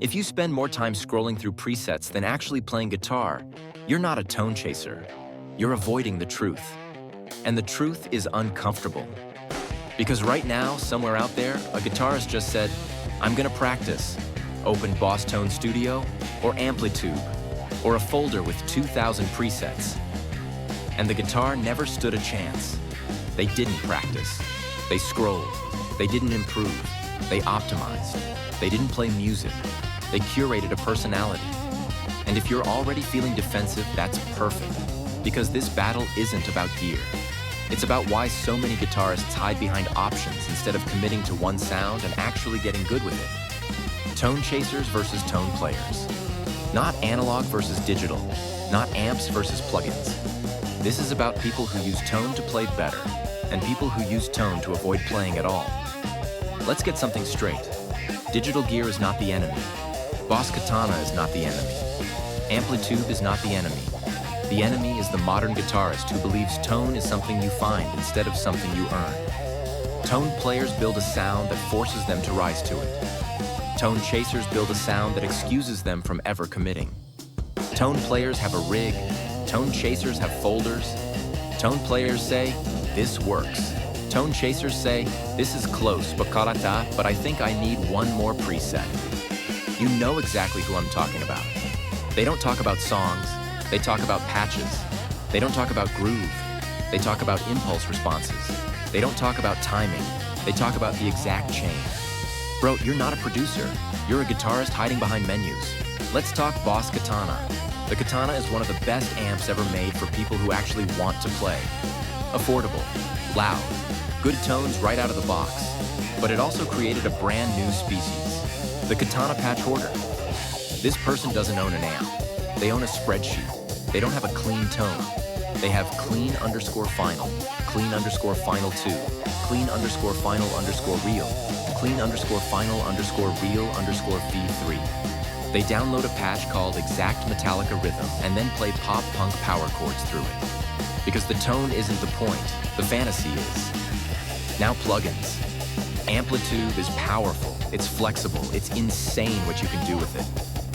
If you spend more time scrolling through presets than actually playing guitar, you're not a tone chaser. You're avoiding the truth. And the truth is uncomfortable. Because right now, somewhere out there, a guitarist just said, I'm gonna practice. Open Boss Tone Studio, or AmpliTube, or a folder with 2,000 presets. And the guitar never stood a chance. They didn't practice. They scrolled. They didn't improve. They optimized. They didn't play music. They curated a personality. And if you're already feeling defensive, that's perfect. Because this battle isn't about gear. It's about why so many guitarists hide behind options instead of committing to one sound and actually getting good with it. Tone chasers versus tone players. Not analog versus digital. Not amps versus plugins. This is about people who use tone to play better and people who use tone to avoid playing at all. Let's get something straight. Digital gear is not the enemy. Boss Katana is not the enemy. AmpliTube is not the enemy. The enemy is the modern guitarist who believes tone is something you find instead of something you earn. Tone players build a sound that forces them to rise to it. Tone chasers build a sound that excuses them from ever committing. Tone players have a rig. Tone chasers have folders. Tone players say, this works. Tone chasers say, this is close, but I think I need one more preset. You know exactly who I'm talking about. They don't talk about songs. They talk about patches. They don't talk about groove. They talk about impulse responses. They don't talk about timing. They talk about the exact chain. Bro, you're not a producer. You're a guitarist hiding behind menus. Let's talk Boss Katana. The Katana is one of the best amps ever made for people who actually want to play. Affordable, loud, good tones right out of the box. But it also created a brand new species, the Katana patch hoarder. This person doesn't own an amp. They own a spreadsheet. They don't have a clean tone. They have clean_final, clean_final2, clean_final_real, clean_final_real_v3. They download a patch called Exact Metallica Rhythm and then play pop-punk power chords through it. Because the tone isn't the point, the fantasy is. Now plugins. AmpliTube is powerful, it's flexible, it's insane what you can do with it.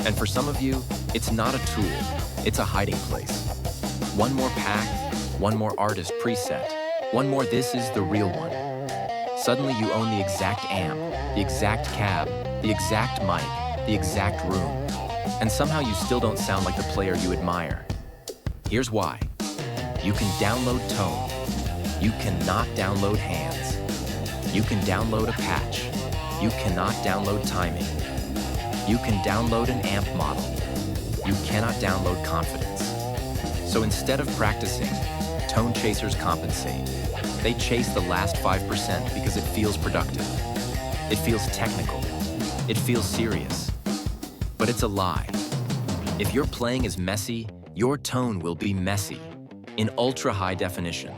And for some of you, it's not a tool, it's a hiding place. One more pack, one more artist preset, one more this is the real one. Suddenly you own the exact amp, the exact cab, the exact mic, the exact room. And somehow you still don't sound like the player you admire. Here's why. You can download tone. You cannot download hands. You can download a patch. You cannot download timing. You can download an amp model. You cannot download confidence. So instead of practicing, tone chasers compensate. They chase the last 5% because it feels productive. It feels technical. It feels serious. But it's a lie. If your playing is messy, your tone will be messy, in ultra high definition.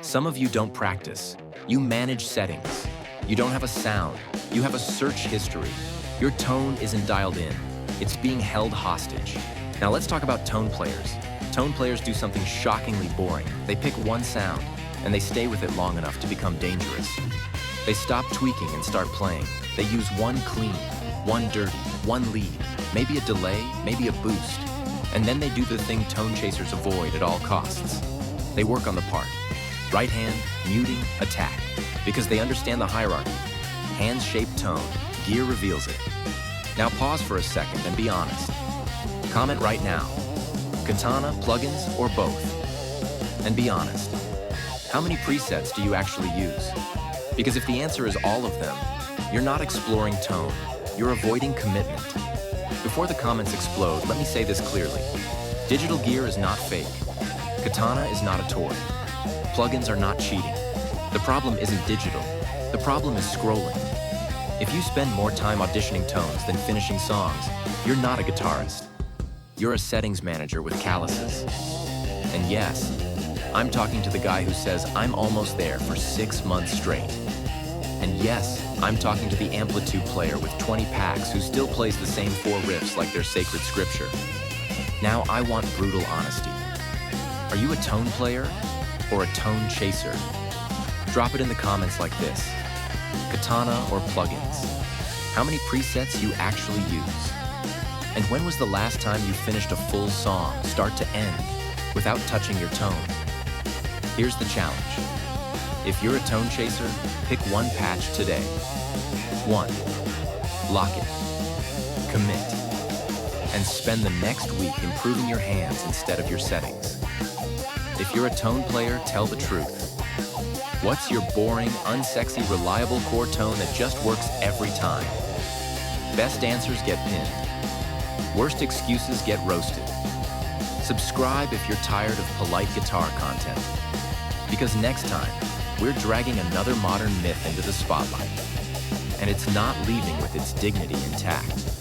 Some of you don't practice. You manage settings. You don't have a sound. You have a search history. Your tone isn't dialed in. It's being held hostage. Now let's talk about tone players. Tone players do something shockingly boring. They pick one sound, and they stay with it long enough to become dangerous. They stop tweaking and start playing. They use one clean, one dirty, one lead, maybe a delay, maybe a boost. And then they do the thing tone chasers avoid at all costs. They work on the part. Right hand, muting, attack. Because they understand the hierarchy. Hands shape tone, gear reveals it. Now pause for a second and be honest. Comment right now. Katana, plugins, or both? And be honest. How many presets do you actually use? Because if the answer is all of them, you're not exploring tone. You're avoiding commitment. Before the comments explode, let me say this clearly. Digital gear is not fake. Katana is not a toy. Plugins are not cheating. The problem isn't digital. The problem is scrolling. If you spend more time auditioning tones than finishing songs, you're not a guitarist. You're a settings manager with calluses. And yes, I'm talking to the guy who says I'm almost there for 6 months straight. And yes, I'm talking to the AmpliTube player with 20 packs who still plays the same 4 riffs like they're sacred scripture. Now I want brutal honesty. Are you a tone player or a tone chaser? Drop it in the comments like this. Katana or plugins? How many presets you actually use? And when was the last time you finished a full song, start to end, without touching your tone? Here's the challenge. If you're a tone chaser, pick one patch today. 1. Lock it. Commit. And spend the next week improving your hands instead of your settings. If you're a tone player, tell the truth. What's your boring, unsexy, reliable core tone that just works every time? Best answers get pinned. Worst excuses get roasted. Subscribe if you're tired of polite guitar content. Because next time, we're dragging another modern myth into the spotlight. And it's not leaving with its dignity intact.